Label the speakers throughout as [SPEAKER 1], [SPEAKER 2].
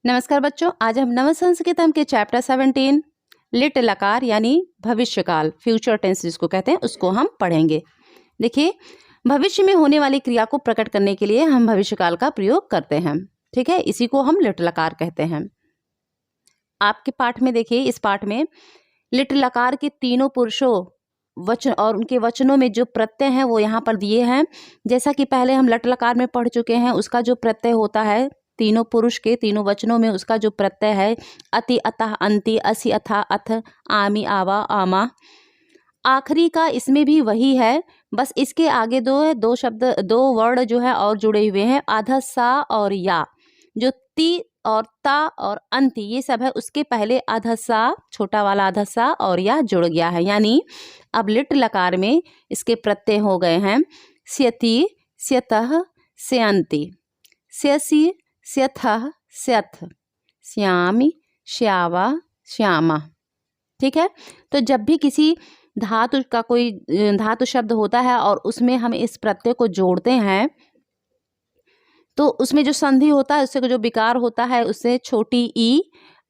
[SPEAKER 1] नमस्कार बच्चों, आज हम नव संस्कृतम के चैप्टर 17 लिट लकार यानी भविष्यकाल फ्यूचर टेंस जिसको कहते हैं उसको हम पढ़ेंगे। देखिए, भविष्य में होने वाली क्रिया को प्रकट करने के लिए हम भविष्यकाल का प्रयोग करते हैं। ठीक है, इसी को हम लिट लकार कहते हैं। आपके पाठ में देखिए, इस पाठ में लिट लकार के तीनों पुरुषों वचन और उनके वचनों में जो प्रत्यय हैं वो यहाँ पर दिए हैं। जैसा कि पहले हम लट लकार में पढ़ चुके हैं, उसका जो प्रत्यय होता है तीनों पुरुष के तीनों वचनों में उसका जो प्रत्यय है अति, अतः, अंति, असि, अथा, अथ, आमी, आवा, आमा। आखिरी का इसमें भी वही है, बस इसके आगे दो शब्द, दो वर्ड जो है और जुड़े हुए हैं, आधा सा और या। जो ती और ता और अंति ये सब है, उसके पहले आधा सा, छोटा वाला आधा सा और या जुड़ गया है। यानी अब लिट लकार में इसके प्रत्यय हो गए हैं स्यति, स्यतः, स्यन्ति, स्यसि, स्यथः, स्यथ, श्यामि, श्यावा, श्यामा। ठीक है, तो जब भी किसी धातु का कोई धातु शब्द होता है और उसमें हम इस प्रत्यय को जोड़ते हैं तो उसमें जो संधि होता है, उससे जो विकार होता है उससे छोटी ई,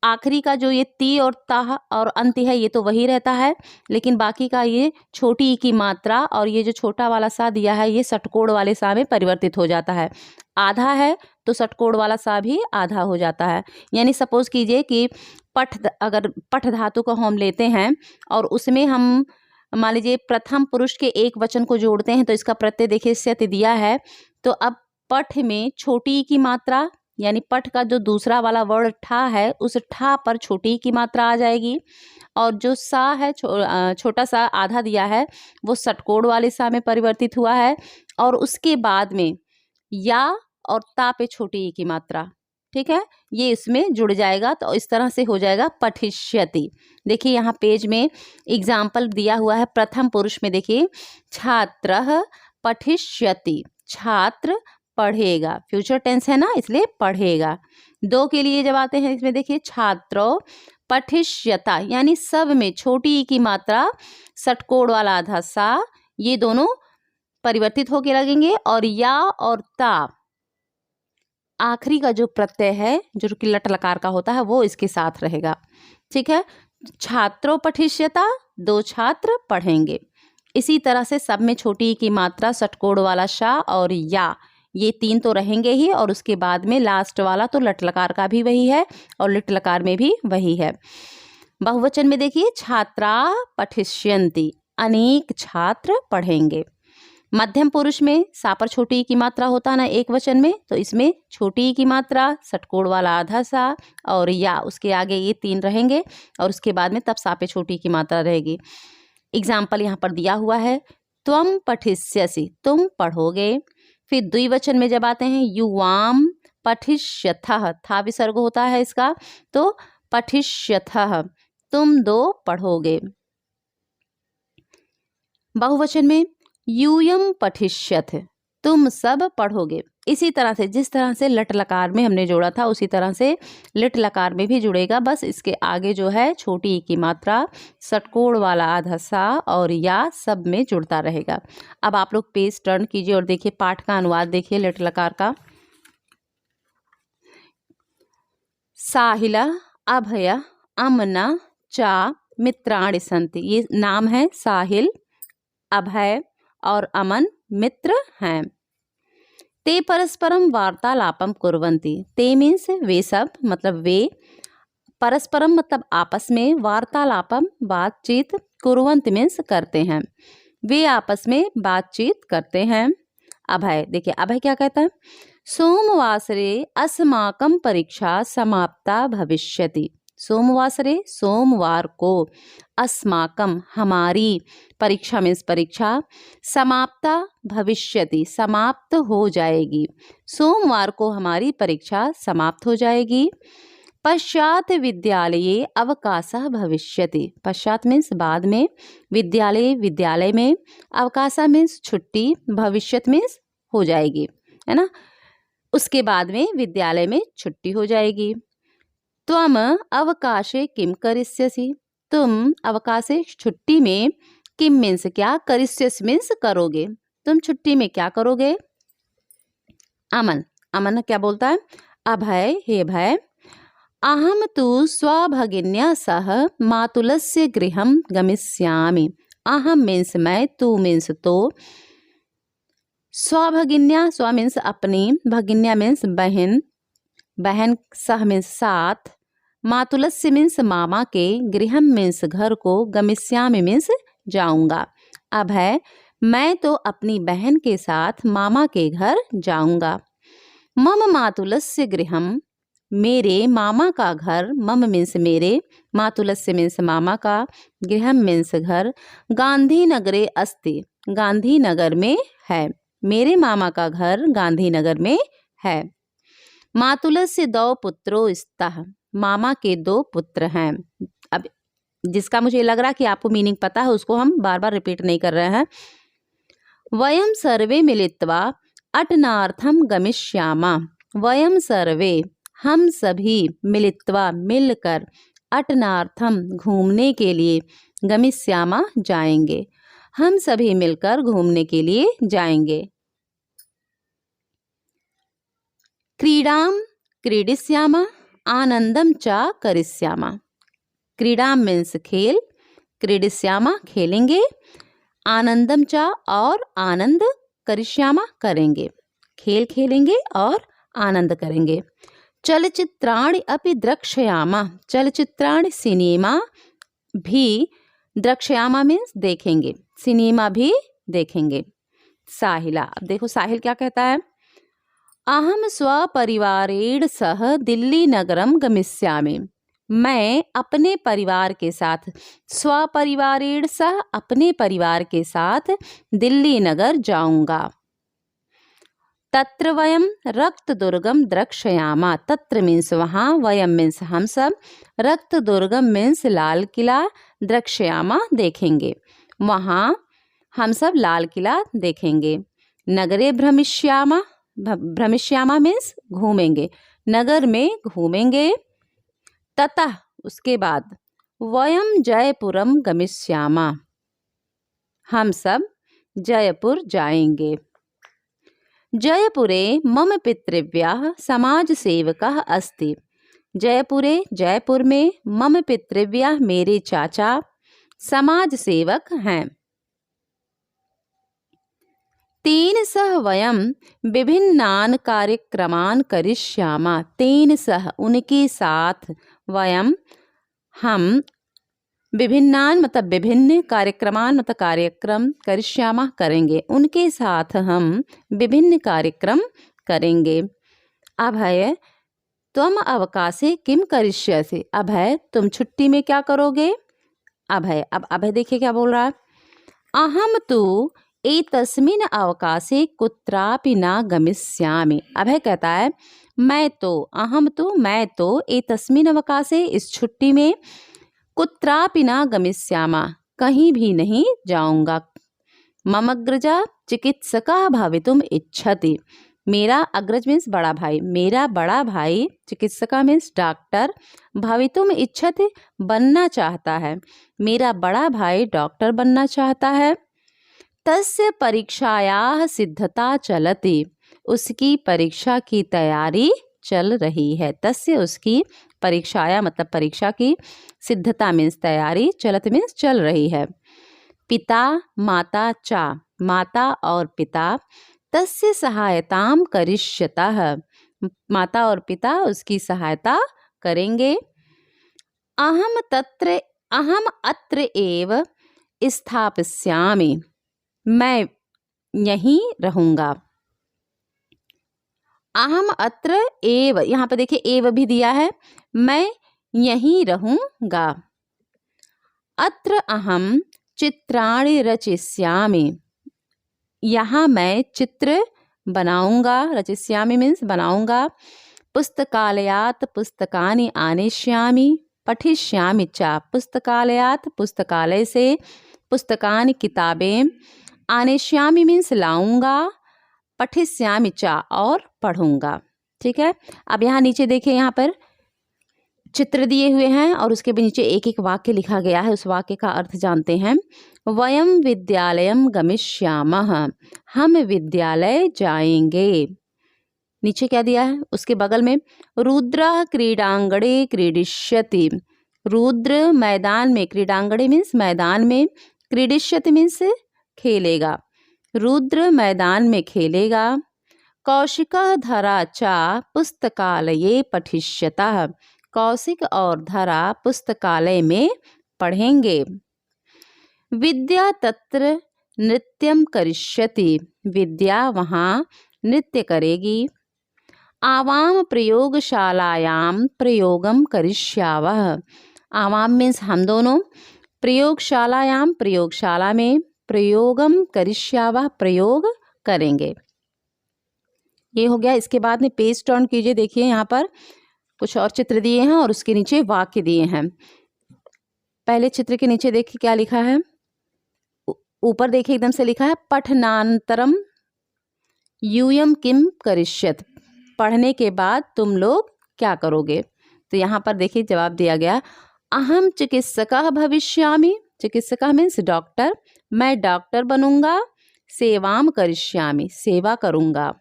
[SPEAKER 1] आखिरी का जो ये ती और ताह और अंति है ये तो वही रहता है, लेकिन बाकी का ये छोटी ई की मात्रा और ये जो छोटा वाला सा दिया है ये षटकोण वाले सा में परिवर्तित हो जाता है। आधा है तो षटकोण वाला सा भी आधा हो जाता है। यानी सपोज कीजिए कि अगर पठ धातु को हम लेते हैं और उसमें हम मान लीजिए प्रथम पुरुष के एक वचन को जोड़ते हैं तो इसका प्रत्यय देखिए स्यति दिया है, तो अब पठ में छोटी की मात्रा यानी पठ का जो दूसरा वाला वर्ड ठा है उस ठा पर छोटी की मात्रा आ जाएगी, और जो सा है छोटा सा आधा दिया है वो षटकोण वाले सा में परिवर्तित हुआ है, और उसके बाद में या और ता पे छोटी ई की मात्रा। ठीक है, ये इसमें जुड़ जाएगा तो इस तरह से हो जाएगा पठिष्यति। देखिए यहाँ पेज में एग्जाम्पल दिया हुआ है प्रथम पुरुष में, देखिए छात्रः पठिष्यति, छात्र पढ़ेगा, फ्यूचर टेंस है ना इसलिए पढ़ेगा। दो के लिए जब आते हैं इसमें देखिए छात्रो पठिष्यता, यानी सब में छोटी ई की मात्रा षटकोण वाला आधा सा ये दोनों परिवर्तित होके लगेंगे, और या और ता आखिरी का जो प्रत्यय है जो कि लट लकार का होता है वो इसके साथ रहेगा। ठीक है, छात्रों पठिष्यता, दो छात्र पढ़ेंगे। इसी तरह से सब में छोटी की मात्रा षटकोण वाला शा और या ये तीन तो रहेंगे ही, और उसके बाद में लास्ट वाला तो लट लकार का भी वही है और लिट लकार में भी वही है। बहुवचन में देखिए छात्रा पठिष्यन्ति, अनेक छात्र पढ़ेंगे। मध्यम पुरुष में सा पर छोटी की मात्रा होता है ना एक वचन में, तो इसमें छोटी की मात्रा षटकोण वाला आधा सा और या उसके आगे ये तीन रहेंगे, और उसके बाद में तब सा पे छोटी की मात्रा रहेगी। एग्जाम्पल यहाँ पर दिया हुआ है त्वम पठिष्यसि, तुम पढ़ोगे। फिर द्विवचन में जब आते हैं युवाम पठिष्यथः, था विसर्ग होता है इसका, तो पठिष्यथः, तुम दो पढ़ोगे। बहुवचन में यूयम पठिष्यथ, तुम सब पढ़ोगे। इसी तरह से जिस तरह से लट लकार में हमने जोड़ा था उसी तरह से लिट लकार में भी जुड़ेगा, बस इसके आगे जो है छोटी ई की मात्रा षटकोण वाला आधा सा और या सब में जुड़ता रहेगा। अब आप लोग पेज टर्न कीजिए और देखिए पाठ का अनुवाद देखिए लिट लकार का। साहिला, अभय, अमना, चा, मित्राणि सन्ति, ये नाम है साहिल, अभय और अमन मित्र हैं। ते परस्परम वार्तालापम कुर्वन्ति, ते मीन्स वे सब, मतलब वे, परस्परम मतलब आपस में, वार्तालापम बातचीत, कुर्वन्ति मीन्स करते हैं, वे आपस में बातचीत करते हैं। अभय, देखिए अभय क्या कहता है, सोमवासरे अस्माकं परीक्षा समाप्ता भविष्यति, सोमवासरे सोमवार को, अस्माकं हमारी, परीक्षा मीन्स परीक्षा, समाप्ता भविष्यति समाप्त हो जाएगी, सोमवार को हमारी परीक्षा समाप्त हो जाएगी। पश्चात विद्यालये अवकाशः भविष्यति, पश्चात मीन्स बाद में, विद्यालय में, अवकाशः मीन्स छुट्टी, भविष्यत मीन्स हो जाएगी, है ना, उसके बाद में विद्यालय में छुट्टी हो जाएगी। त्वम अवकाशे किम करिष्यसि, तुम अवकाशे छुट्टी में, किम मीन्स क्या, करिष्यसि मीन्स करोगे, तुम छुट्टी में क्या करोगे। अमन, अमन क्या बोलता है, अभय हे भय, अहम तु स्वभगिन्या सह मातुलस्य गृहं गमिष्यामि। अहम मीन्स मैं, तू मीन्स तो, स्वभगिन्या स्व मीन्स अपनी, भगिन्या मीन्स बहन, बहन सह मीन्स साथ, मातुलस्य मीन्स मामा के, गृहम मीन्स घर को, गमिष्यामि मीन्स जाऊंगा। अभय मैं तो अपनी बहन के साथ मामा के घर जाऊंगा। मम मातुलस्य गृहम मेरे मामा का घर, मम मीन्स मेरे, मातुलस्य मीन्स मामा का, गृहम मीन्स घर, गांधीनगरे अस्ति गांधीनगर में है। मेरे मामा का घर गांधीनगर में है। मातुलस्य दौ पुत्रो स्तः मामा के 2 पुत्र हैं। अब जिसका मुझे लग रहा कि आपको मीनिंग पता है उसको हम बार बार रिपीट नहीं कर रहे हैं। वयम सर्वे मिलित्वा अटनार्थम गमिष्यामा। वयम सर्वे हम सभी मिलित्वा मिलकर, अटनार्थम घूमने के लिए, गमिष्यामा जाएंगे। हम सभी मिलकर घूमने के लिए जाएंगे। क्रीडाम क्रीडिष्यामा आनंदम च करिष्यामा। क्रीडाम मीन्स खेल, क्रीडिष्यामा खेलेंगे, आनंदम च और आनंद, करिष्यामा करेंगे, खेल खेलेंगे और आनंद करेंगे। चलचित्राणि अपि द्रक्ष्यामा। चलचित्राणि सिनेमा भी, द्रक्ष्यामा मीन्स देखेंगे, सिनेमा भी देखेंगे। साहिला, अब देखो साहिल क्या कहता है। अहम स्वपरिवारेण सह दिल्ली नगरम गमिष्यामि। मैं अपने परिवार के साथ, स्वपरिवारेण सह अपने परिवार के साथ दिल्ली नगर जाऊंगा। तत्र वयम रक्त दुर्गम द्रक्ष्यामा। तत्र मीन्स वहाँ, वयम मीन्स हम सब, रक्त दुर्गम मीन्स लाल किला, द्रक्ष्यामा देखेंगे, वहाँ हम सब लाल किला देखेंगे। नगरे भ्रमिष्यामा, भ्रमिष्यामा मीन्स घूमेंगे, नगर में घूमेंगे। ततः उसके बाद, वयम जयपुरम गमिष्यामा। हम सब जयपुर जाएंगे। जयपुरे मम पितृव्यः समाजसेवकः अस्ति। जयपुरे जयपुर में, मम पितृव्यः मेरे चाचा समाज सेवक हैं। तेन सह वयम विभिन्नान कार्यक्रमान करिष्यामा। तेन सह उनके साथ, वयम हम, विभिन्नान मतलब विभिन्न, कार्यक्रमान मतलब कार्यक्रम, करिष्यामा करेंगे, उनके साथ हम विभिन्न कार्यक्रम करेंगे। अभय त्वम अवकाशे किम करिष्यसि। अभय तुम छुट्टी में क्या करोगे। अभय, अब अभय देखिए क्या बोल रहा है। अहम तु एतस्मिन् अवकाशे कुत्रापि न गमिष्यामि। अभय कहता है मैं तो, अहम तु मैं तो, एतस्मिन् अवकाशे इस छुट्टी में, कुत्रापि न गमिष्यामा कहीं भी नहीं जाऊंगा। मम अग्रजा चिकित्सकः भवितुम इच्छति। मेरा अग्रज मीन्स बड़ा भाई, मेरा बड़ा भाई, चिकित्सका मीन्स डॉक्टर, भवितुम इच्छति बनना चाहता है, मेरा बड़ा भाई डॉक्टर बनना चाहता है। तस्य परीक्षायाः सिद्धता चलति। उसकी परीक्षा की तैयारी चल रही है। तस्य उसकी, परीक्षाया मतलब परीक्षा की, सिद्धता मीन्स तैयारी, चलत मीन्स चल रही है। पिता माता चा, माता और पिता, तस्य सहायताम करिष्यतः। माता और पिता उसकी सहायता करेंगे। अहम अत्र एव स्थापयिष्यामि। मैं यहीं रहूँगा। अहम अत्र एव, यहाँ पे देखिए एव भी दिया है, मैं यहीं रहूँगा। अत्र अहम चित्राणि रचिष्यामि। यहाँ मैं चित्र बनाऊँगा, रचिष्यामि मीन्स बनाऊँगा। पुस्तकालयात पुस्तकानि आनेष्यामि, पठिष्यामि च। पुस्तकालयात पुस्तकालय से, पुस्तकानि किताबें, आनेष्यामि मीन्स लाऊंगा, पठिष्यामि च और पढ़ूंगा। ठीक है, अब यहाँ नीचे देखिए, यहाँ पर चित्र दिए हुए हैं और उसके भी नीचे एक एक वाक्य लिखा गया है। उस वाक्य का अर्थ जानते हैं। वयम विद्यालयम गमिष्यामः। हम विद्यालय जाएंगे। नीचे क्या दिया है उसके बगल में, रुद्रः क्रीडांगणे क्रीडिष्यति। रुद्र मैदान में, क्रीडांगणे मीन्स मैदान में, क्रीडिष्यति मीन्स खेलेगा, रुद्र मैदान में खेलेगा। कौशिकः धरा च पुस्तकालये पठिष्यतः। कौशिक और धरा पुस्तकालय में पढ़ेंगे। विद्या तत्र नृत्यं करिष्यति। विद्या वहाँ नृत्य करेगी। आवाम प्रयोगशालायां प्रयोगम करिष्यावः। आवाम मीन्स हम दोनों, प्रयोगशालायां प्रयोगशाला में, प्रयोगम करिष्यावः प्रयोग करेंगे। ये हो गया। इसके बाद में पेज टर्न कीजिए। देखिए यहाँ पर कुछ और चित्र दिए हैं और उसके नीचे वाक्य दिए हैं। पहले चित्र के नीचे देखिए क्या लिखा है, ऊपर देखिए एकदम से लिखा है पठनानंतरम यूयम किम करिष्यत। पढ़ने के बाद तुम लोग क्या करोगे। तो यहाँ पर देखिए जवाब दिया गया, अहम चिकित्सकः भविष्यामि। चिकित्सकः मीन्स डॉक्टर, मैं डॉक्टर बनूंगा। सेवाम करिष्यामि, सेवा करूंगा।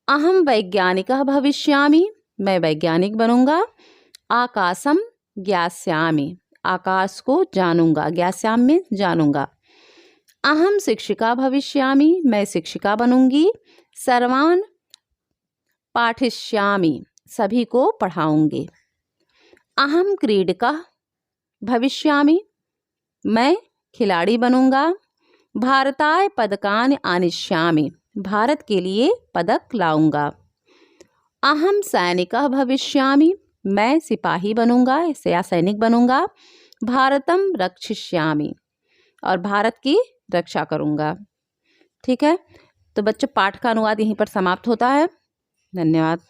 [SPEAKER 1] अहम वैज्ञानिकः भविष्यामि, मैं वैज्ञानिक बनूंगा। आकाशम ज्ञास्यामि, आकाश को जानूंगा, ज्ञास्याम में जानूंगा। अहम शिक्षिका भविष्यामि, मैं शिक्षिका बनूंगी। सर्वान पाठिष्यामि, सभी को पढ़ाऊंगी। अहम क्रीडकः भविष्यामि, मैं खिलाड़ी बनूंगा। भारताय पदकानि आनिष्यामि, भारत के लिए पदक लाऊंगा। अहम सैनिकः भविष्यामि, मैं सिपाही बनूंगा या सैनिक बनूंगा। भारतम रक्षिष्यामि, और भारत की रक्षा करूंगा। ठीक है, तो बच्चों पाठ का अनुवाद यहीं पर समाप्त होता है। धन्यवाद।